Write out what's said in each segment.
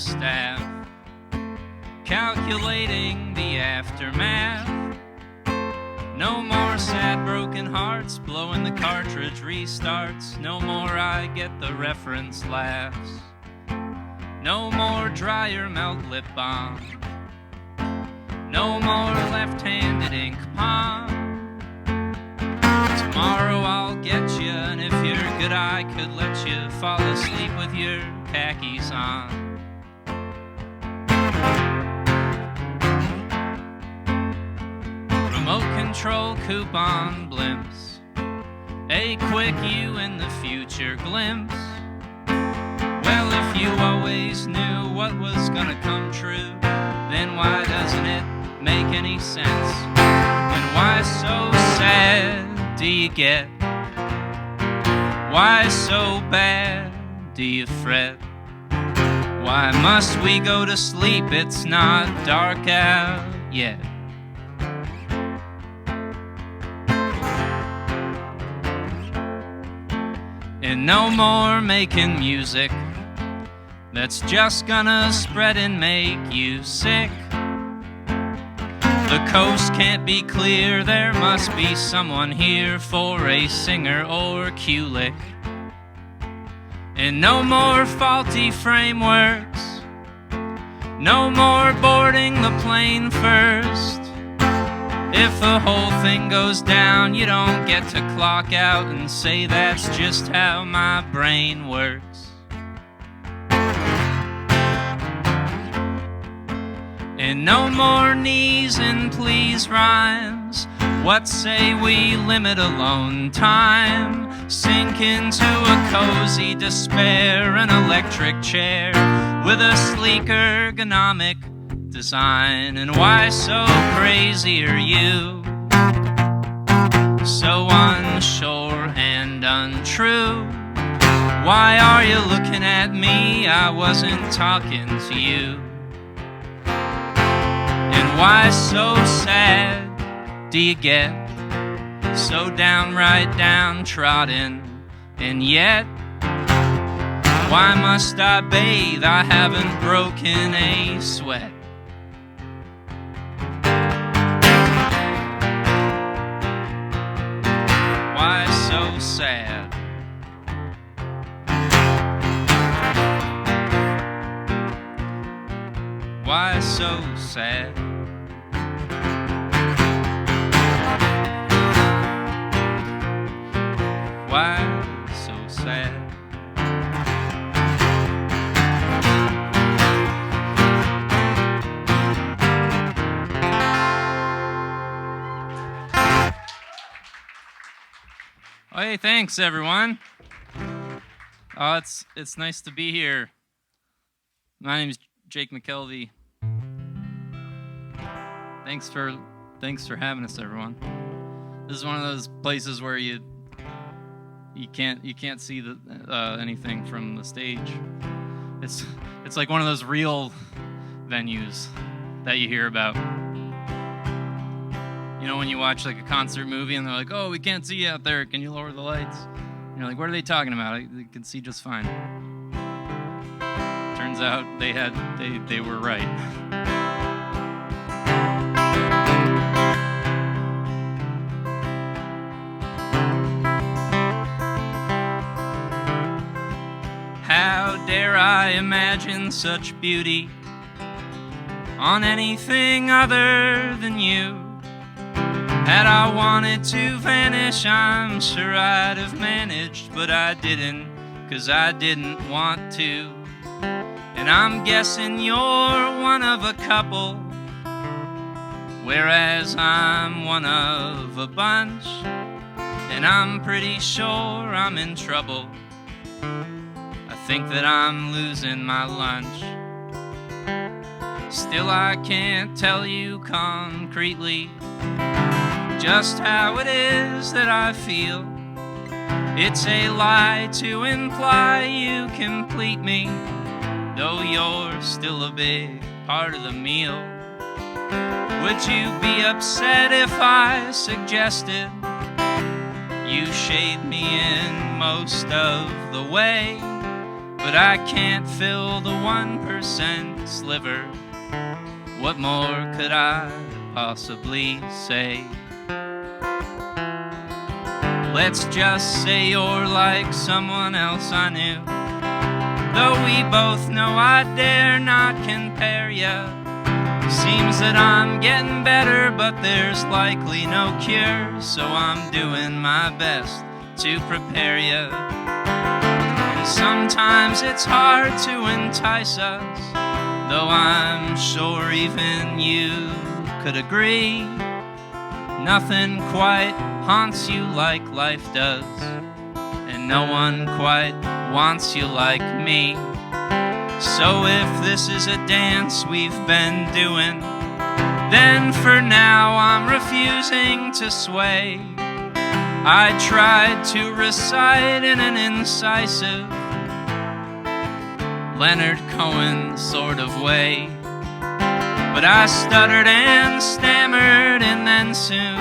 staff, calculating the aftermath. No more sad broken hearts, blowing the cartridge restarts. No more I get the reference laughs. No more dryer melt lip balm. No more left-handed ink palm. Tomorrow I'll get you, and if you're good I could let you fall asleep with your khakis on. Remote control coupon blimps, a quick you in the future glimpse. Well, if you always knew what was gonna come true, then why doesn't it make any sense? And why so sad do you get? Why so bad do you fret? Why must we go to sleep? It's not dark out yet. And no more making music that's just gonna spread and make you sick. The coast can't be clear, there must be someone here for a singer or cue lick. And no more faulty frameworks, no more boarding the plane first. If the whole thing goes down, you don't get to clock out and say that's just how my brain works. And no more knees and please rhymes. What say we limit alone time? Sink into a cozy despair, an electric chair with a sleek ergonomic design. And why so crazy are you? So unsure and untrue. Why are you looking at me? I wasn't talking to you. And why so sad do you get? So downright downtrodden. And yet, why must I bathe? I haven't broken a sweat. Why so sad? Why so sad? Why so sad? Oh, hey, thanks everyone. Oh, it's nice to be here. My name is Jake McKelvie. Thanks for having us, everyone. This is one of those places where you can't see anything from the stage. It's like one of those real venues that you hear about. You know, when you watch like a concert movie and they're like, "Oh, we can't see you out there. Can you lower the lights?" And you're like, "What are they talking about? I can see just fine." Turns out they were right. How dare I imagine such beauty on anything other than you? Had I wanted to vanish, I'm sure I'd have managed, but I didn't, 'cause I didn't want to. And I'm guessing you're one of a couple, whereas I'm one of a bunch, and I'm pretty sure I'm in trouble. I think that I'm losing my lunch. Still, I can't tell you concretely just how it is that I feel. It's a lie to imply you complete me, though you're still a big part of the meal. Would you be upset if I suggested you shade me in most of the way? but I can't fill the 1% sliver. What more could I possibly say? Let's just say you're like someone else I knew, though we both know I dare not compare ya. Seems that I'm getting better, but there's likely no cure, so I'm doing my best to prepare ya. And sometimes it's hard to entice us, though I'm sure even you could agree. Nothing quite haunts you like life does, and no one quite wants you like me. So if this is a dance we've been doing, then for now I'm refusing to sway. I tried to recite in an incisive Leonard Cohen sort of way, but I stuttered and stammered, and then soon,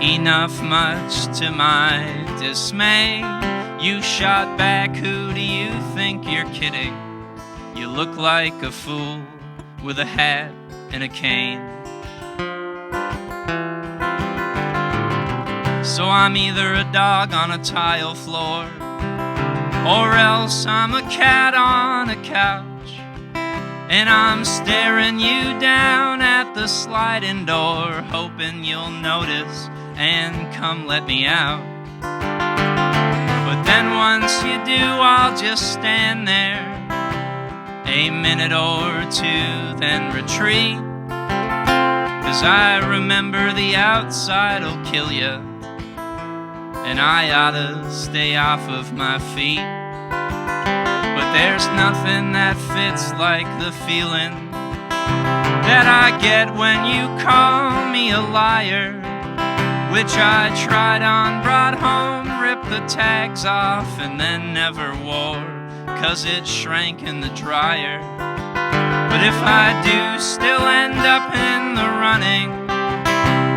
enough much to my dismay, you shot back, "Who do you think you're kidding? You look like a fool with a hat and a cane." So I'm either a dog on a tile floor, or else I'm a cat on a couch, and I'm staring you down at the sliding door, hoping you'll notice and come let me out. But then once you do, I'll just stand there a minute or two, then retreat, 'cause I remember the outside'll kill you, and I oughta stay off of my feet. But there's nothing that fits like the feeling that I get when you call me a liar, which I tried on, brought home, ripped the tags off, and then never wore, 'cause it shrank in the dryer. But if I do still end up in the running,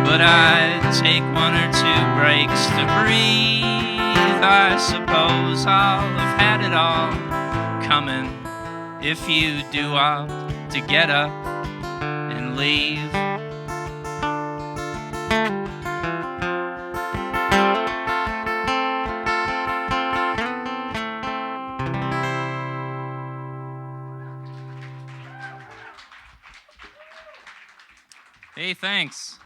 but I take 1 or 2 breaks to breathe, I suppose I'll have had it all coming if you do opt to get up and leave. Hey, thanks.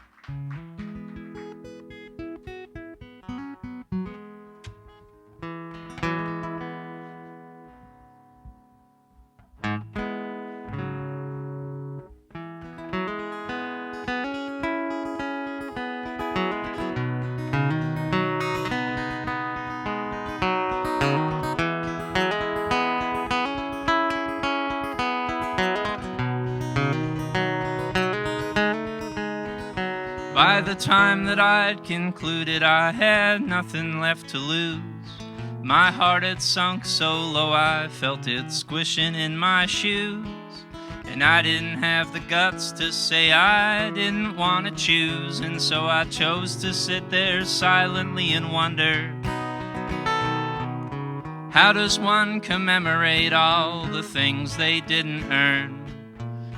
By the time that I'd concluded, I had nothing left to lose. My heart had sunk so low I felt it squishing in my shoes, and I didn't have the guts to say I didn't want to choose, and so I chose to sit there silently and wonder, how does one commemorate all the things they didn't earn?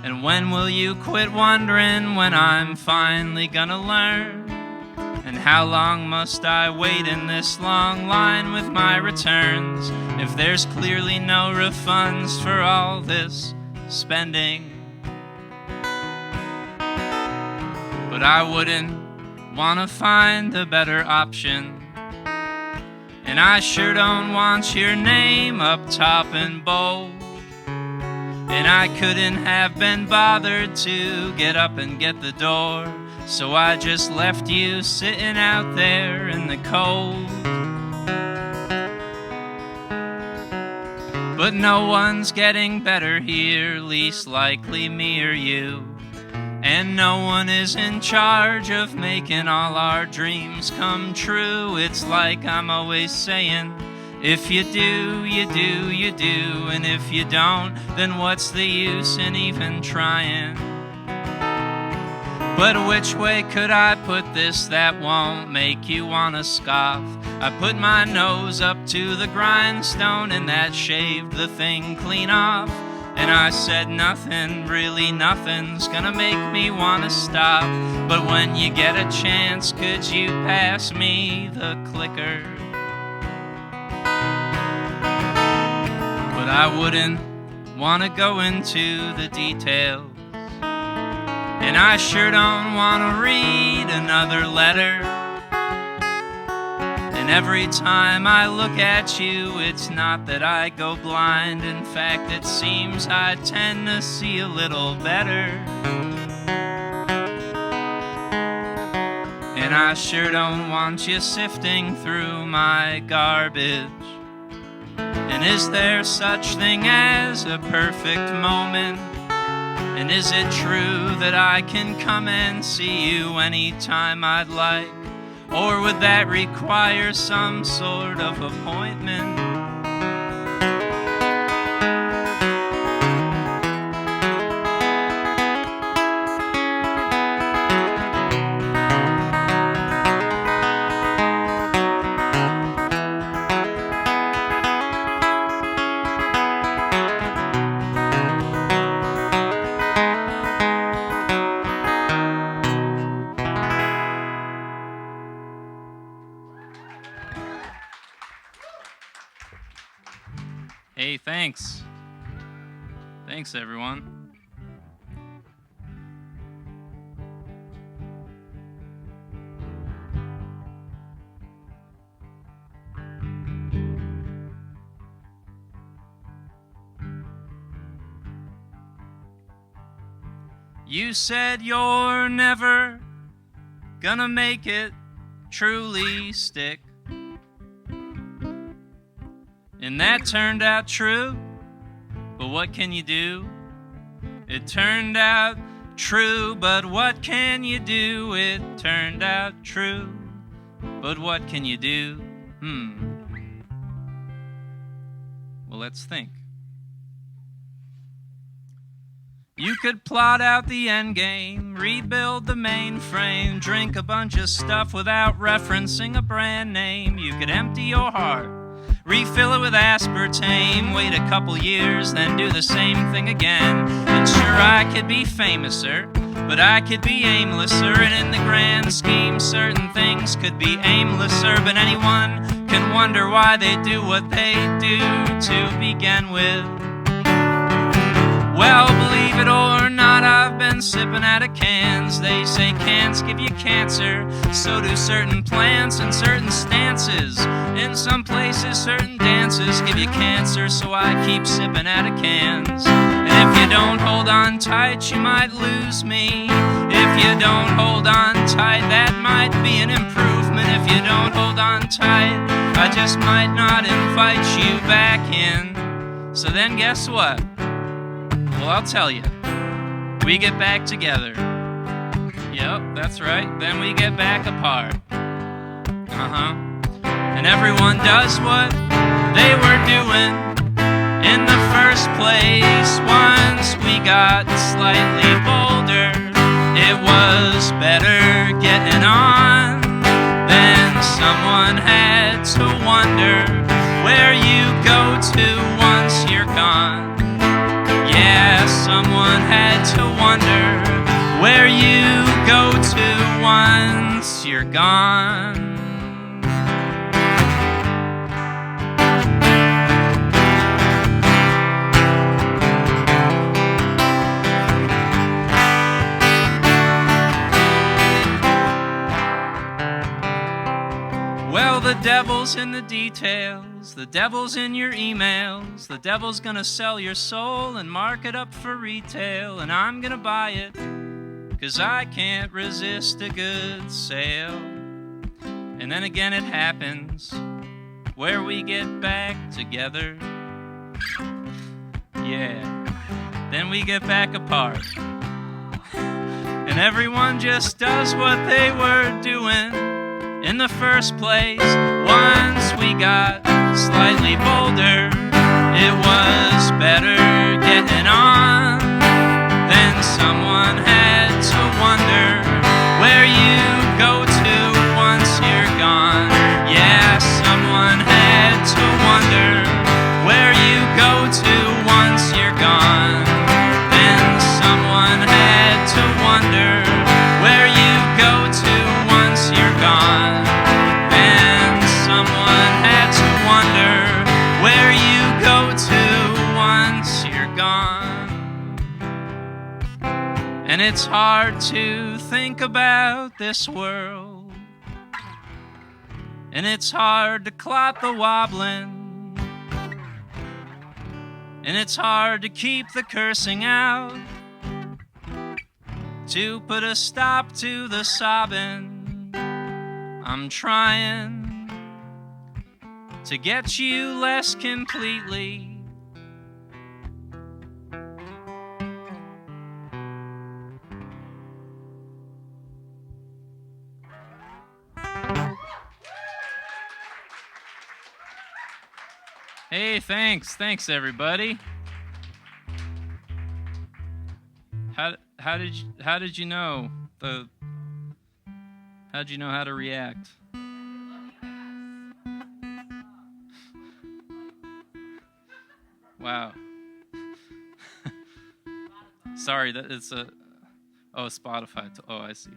And when will you quit wondering when I'm finally gonna learn? And how long must I wait in this long line with my returns, if there's clearly no refunds for all this spending? But I wouldn't want to find a better option, and I sure don't want your name up top in bold. And I couldn't have been bothered to get up and get the door, so I just left you sitting out there in the cold. But no one's getting better here, least likely me or you. And no one is in charge of making all our dreams come true. It's like I'm always saying, if you do, you do, you do, and if you don't, then what's the use in even trying? But which way could I put this that won't make you wanna scoff? I put my nose up to the grindstone and that shaved the thing clean off. And I said nothing, really nothing's gonna make me wanna stop. But when you get a chance, could you pass me the clicker? But I wouldn't wanna go into the details, and I sure don't wanna read another letter. And every time I look at you, it's not that I go blind. In fact, it seems I tend to see a little better. And I sure don't want you sifting through my garbage. And is there such thing as a perfect moment? And is it true that I can come and see you anytime I'd like? Or would that require some sort of appointment? Hey, thanks. Thanks, everyone. You said you're never gonna make it truly stick. And that turned out true, but what can you do? It turned out true, but what can you do? It turned out true, but what can you do? Well, let's think. You could plot out the end game, rebuild the mainframe, drink a bunch of stuff without referencing a brand name. You could empty your heart, refill it with aspartame, wait a couple years, then do the same thing again. And sure, I could be famouser, but I could be aimlesser. And in the grand scheme, certain things could be aimlesser. But anyone can wonder why they do what they do to begin with. Well, believe it or not, I've been sipping out of cans. They say cans give you cancer, so do certain plants and certain stances. In some places, certain dances give you cancer, so I keep sipping out of cans. And if you don't hold on tight, you might lose me. If you don't hold on tight, that might be an improvement. If you don't hold on tight, I just might not invite you back in. So then guess what? Well, I'll tell you. We get back together. Yep, that's right. Then we get back apart. And everyone does what they were doing in the first place. Once we got slightly bolder, it was better getting on. Then someone had to wonder where you go to once you're gone. Yeah, someone had to wonder where you go to once you're gone. Well, the devil's in the details, the devil's in your emails, the devil's gonna sell your soul and mark it up for retail, and I'm gonna buy it, 'cause I can't resist a good sale. And then again it happens, where we get back together. Yeah, then we get back apart. And everyone just does what they were doing in the first place. Once we got slightly bolder, it was better getting on. Then someone had to wonder And it's hard to think about this world, and it's hard to clot the wobbling, and it's hard to keep the cursing out, to put a stop to the sobbing. I'm trying to get you less completely. Hey, thanks everybody. How did you know how'd you know how to react? Wow. Sorry, that it's Spotify. Oh, I see.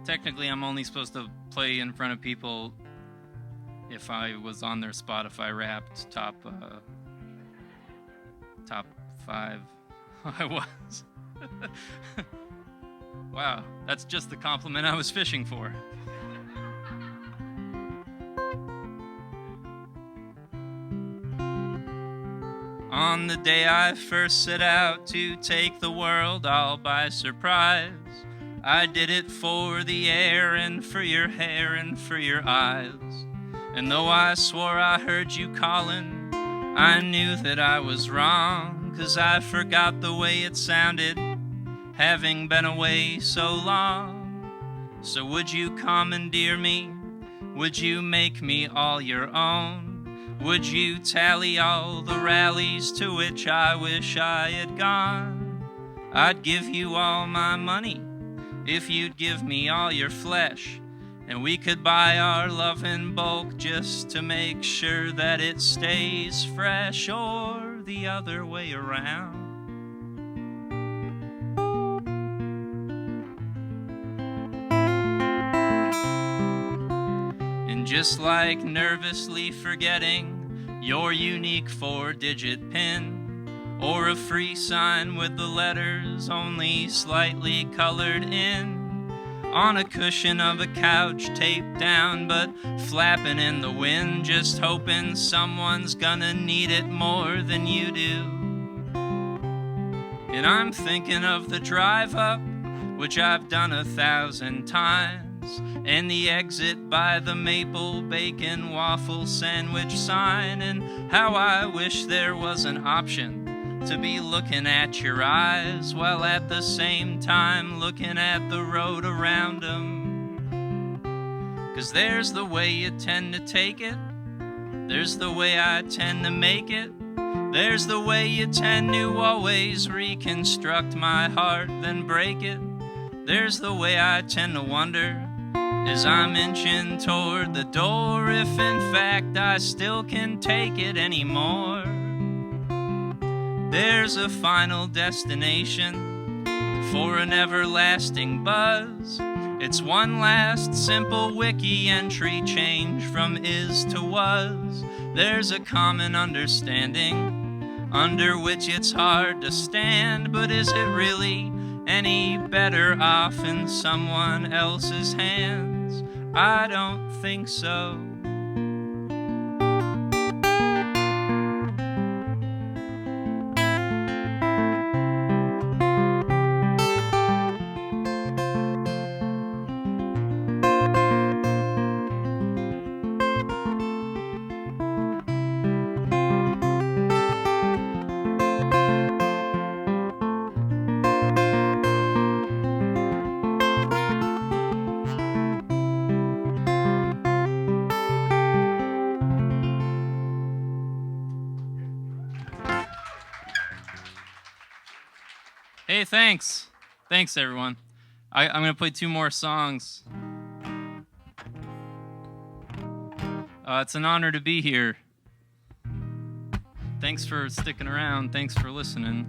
Technically, I'm only supposed to play in front of people if I was on their Spotify Wrapped top 5. I was. Wow, that's just the compliment I was fishing for. On the day I first set out to take the world all by surprise, I did it for the air and for your hair and for your eyes. And though I swore I heard you calling, I knew that I was wrong, 'cause I forgot the way it sounded, having been away so long. So would you commandeer me? Would you make me all your own? Would you tally all the rallies to which I wish I had gone? I'd give you all my money if you'd give me all your flesh, and we could buy our love in bulk just to make sure that it stays fresh, or the other way around. And just like nervously forgetting your unique 4-digit PIN, or a free sign with the letters only slightly colored in, on a cushion of a couch taped down but flapping in the wind, just hoping someone's gonna need it more than you do. And I'm thinking of the drive up, which I've done 1,000 times, and the exit by the maple bacon waffle sandwich sign, and how I wish there was an option to be looking at your eyes while at the same time looking at the road around them. 'Cause there's the way you tend to take it, there's the way I tend to make it, there's the way you tend to always reconstruct my heart then break it, there's the way I tend to wonder as I'm inching toward the door if in fact I still can take it anymore. There's a final destination for an everlasting buzz. It's one last simple wiki entry change from is to was. There's a common understanding under which it's hard to stand, but is it really any better off in someone else's hands? I don't think so. Hey, thanks. Thanks, everyone. I'm going to play 2 more songs. It's an honor to be here. Thanks for sticking around. Thanks for listening.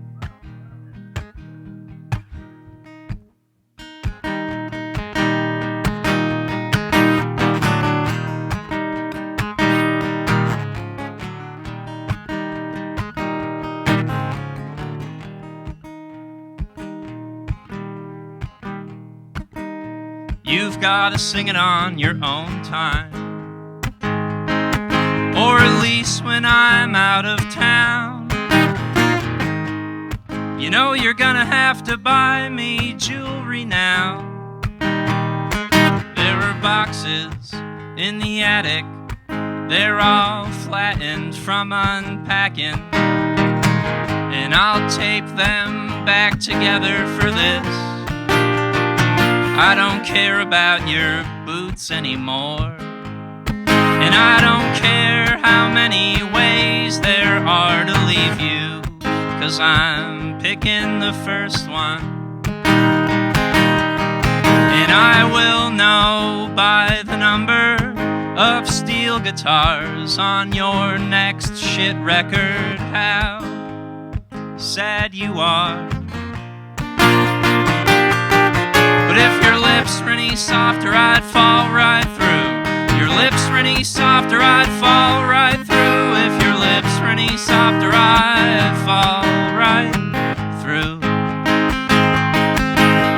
You've got to sing it on your own time, or at least when I'm out of town. You know you're gonna have to buy me jewelry now. There are boxes in the attic, they're all flattened from unpacking, and I'll tape them back together for this. I don't care about your boots anymore, and I don't care how many ways there are to leave you, 'cause I'm picking the first one. And I will know by the number of steel guitars on your next shit record how sad you are. But if your lips were any softer, I'd fall right through. Your lips were any softer, I'd fall right through. If your lips were any softer, I'd fall right through.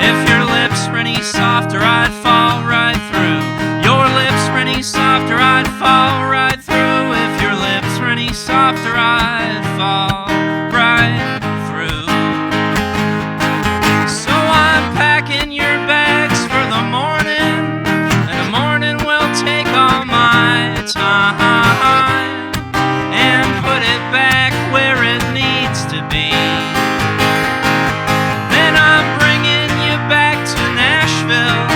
If your lips were any softer, I'd fall right through. Your lips were any softer, I'd fall right through. If your lips were any softer, I'd fall right through. So I'm packing your bags for the morning, and the morning will take all my time and put it back where it needs to be. Then I'm bringing you back to Nashville,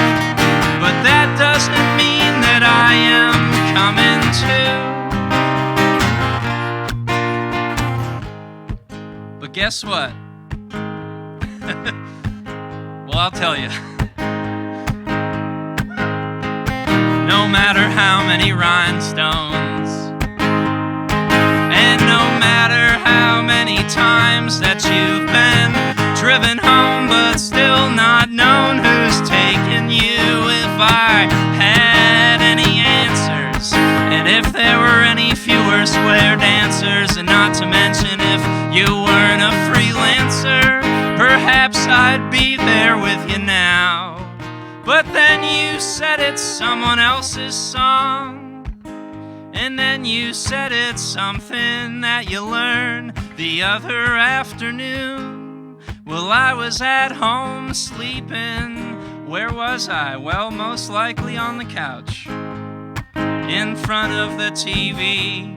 but that doesn't mean that I am coming too. But guess what? Well, I'll tell you. No matter how many rhinestones, and no matter how many times that you've been driven home but still not known who's taken you, if I had any answers, and if there were any fewer square dancers, and not to mention if you weren't a freelancer, perhaps I'd be there with you now. But then you said it's someone else's song, and then you said it's something that you learned the other afternoon. Well, I was at home sleeping. Where was I? Well, most likely on the couch in front of the TV.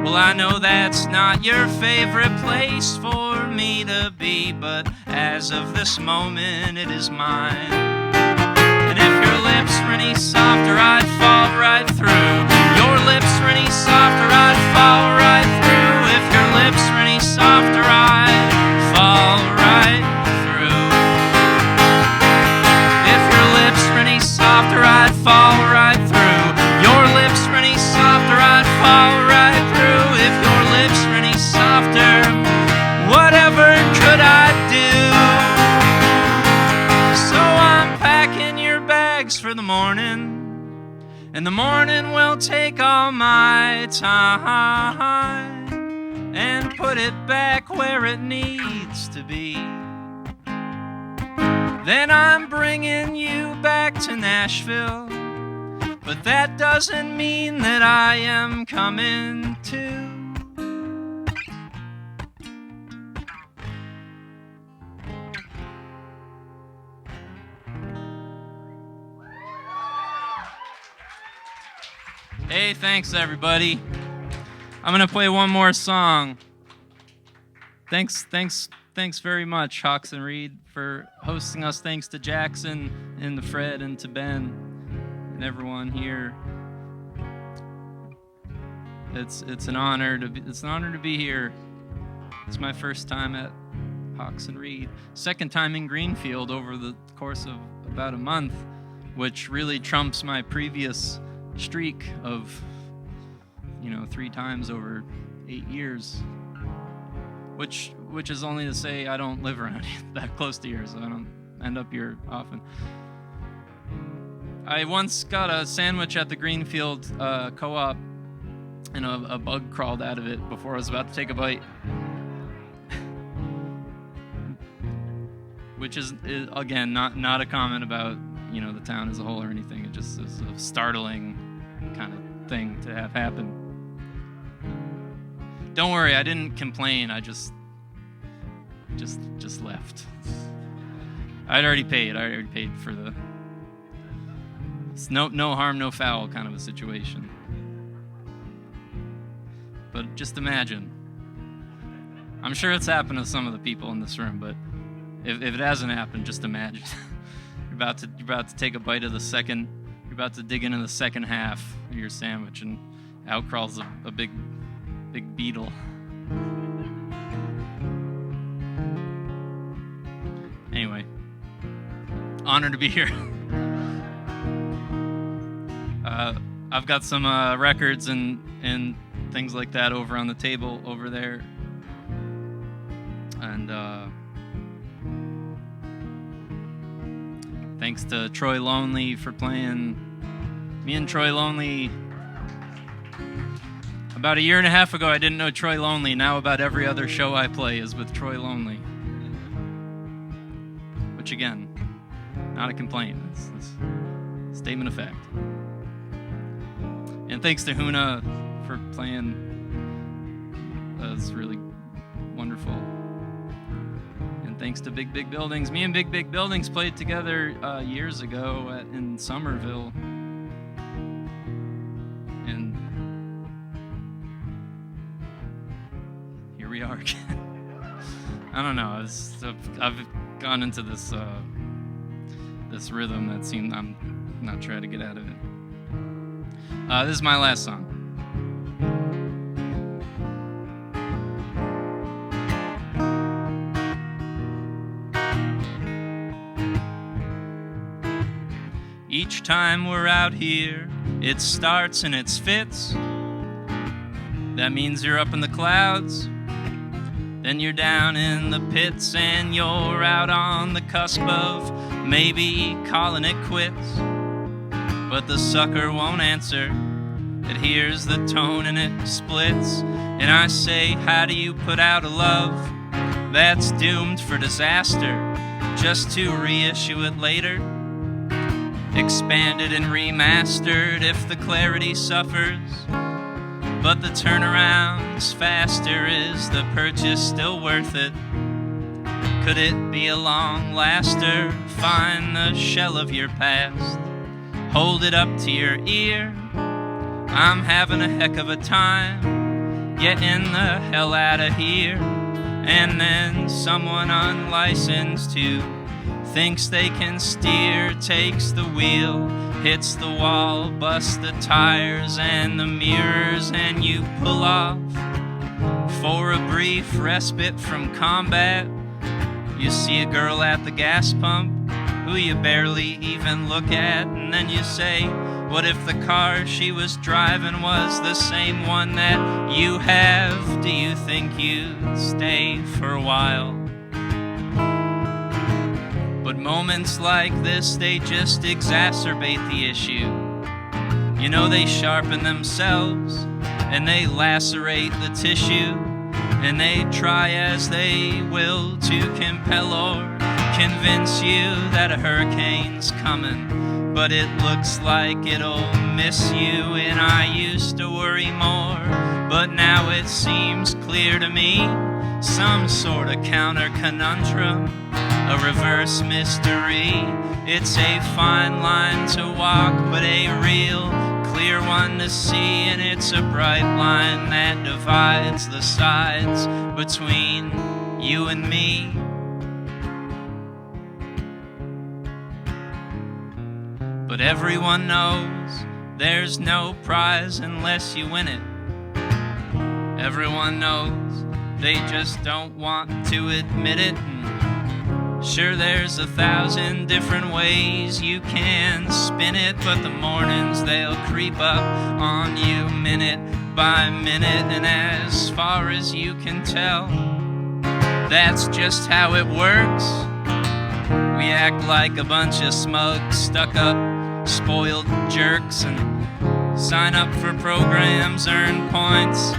Well, I know that's not your favorite place for me to be, but as of this moment, it is mine. And if your lips were any softer, I'd fall right through. Your lips were any softer, I'd fall right through. If your lips were any softer, I'd fall right through. If your lips were any softer, I'd fall right through. Your lips were any softer, I'd fall right through. If your lips were any softer, whatever could I do? So I'm packing your bags for the morning, and the morning will take all my time and put it back where it needs to be. Then I'm bringing you back to Nashville, but that doesn't mean that I am coming too. Hey, thanks everybody. I'm gonna play one more song. Thanks very much, Hawks and Reed, for hosting us. Thanks to Jackson and to Fred and to Ben and everyone here. It's an honor to be here. It's my first time at Hawks and Reed. Second time in Greenfield over the course of about a month, which really trumps my previous streak of, 3 times over 8 years. Which is only to say I don't live around that close to here, so I don't end up here often. I once got a sandwich at the Greenfield co-op, and a bug crawled out of it before I was about to take a bite. Which is again, not a comment about, the town as a whole or anything. It just is a startling kind of thing to have happen. Don't worry, I didn't complain. I just left. I'd already paid. I already paid for the... It's no harm, no foul kind of a situation. But just imagine. I'm sure it's happened to some of the people in this room, but if it hasn't happened, just imagine. You're about to take a bite of the second. You're about to dig into the second half of your sandwich, and out crawls a big beetle. Anyway, honored to be here. I've got some records and things like that over on the table over there, and thanks to Troy Lonely for playing. Me and Troy Lonely, about 1.5 years ago, I didn't know Troy Lonely. Now about every other show I play is with Troy Lonely. Which again, not a complaint. It's a statement of fact. And thanks to Huna for playing. That's really wonderful. And thanks to Big Big Buildings. Me and Big Big Buildings played together years ago in Somerville. And here we are again. I don't know. I've gone into this rhythm that seemed I'm not trying to get out of it. This is my last song. Each time we're out here, it starts and it fits. That means you're up in the clouds. Then you're down in the pits and you're out on the cusp of maybe calling it quits. But the sucker won't answer. It hears the tone and it splits. And I say, how do you put out a love that's doomed for disaster just to reissue it later? Expanded and remastered if the clarity suffers. But the turnaround's faster. Is the purchase still worth it? Could it be a long laster? Find the shell of your past. Hold it up to your ear. I'm having a heck of a time getting the hell out of here. And then someone unlicensed who thinks they can steer takes the wheel, hits the wall, busts the tires and the mirrors, and you pull off for a brief respite from combat. You see a girl at the gas pump who you barely even look at, and then you say, what if the car she was driving was the same one that you have? Do you think you'd stay for a while? But moments like this, they just exacerbate the issue. You know, they sharpen themselves and they lacerate the tissue, and they try as they will to compel or convince you that a hurricane's coming, but it looks like it'll miss you. And I used to worry more, but now it seems clear to me, some sort of counter conundrum, a reverse mystery. It's a fine line to walk, but a real clear one to see, and it's a bright line that divides the sides between you and me. But everyone knows there's no prize unless you win it. Everyone knows they just don't want to admit it. And sure, there's 1,000 different ways you can spin it, but the mornings they'll creep up on you minute by minute. And as far as you can tell, that's just how it works. We act like a bunch of smug, stuck-up, spoiled jerks and sign up for programs, earn points,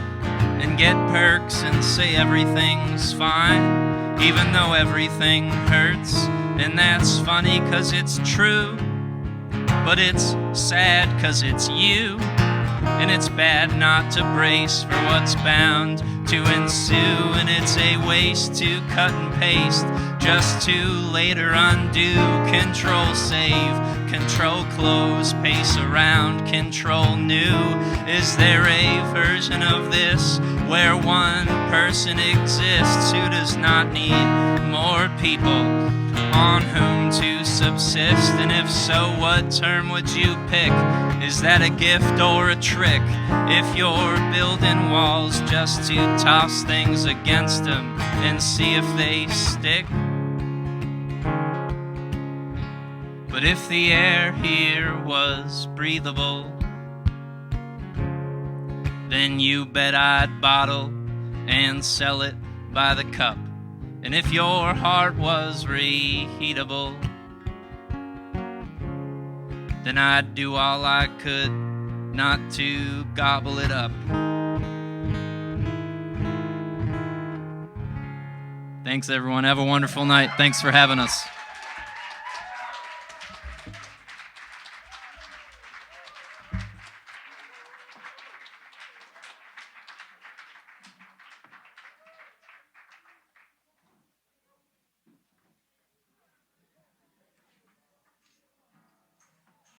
and get perks and say everything's fine, even though everything hurts. And that's funny 'cause it's true, but it's sad 'cause it's you. And it's bad not to brace for what's bound to ensue. And it's a waste to cut and paste just to later undo. Control save, control close, pace around, control new. Is there a version of this where one person exists who does not need more people on whom to subsist? And if so, what term would you pick? Is that a gift or a trick? If you're building walls just to toss things against them and see if they stick. But if the air here was breathable, then you bet I'd bottle and sell it by the cup. And if your heart was reheatable, then I'd do all I could not to gobble it up. Thanks, everyone. Have a wonderful night. Thanks for having us.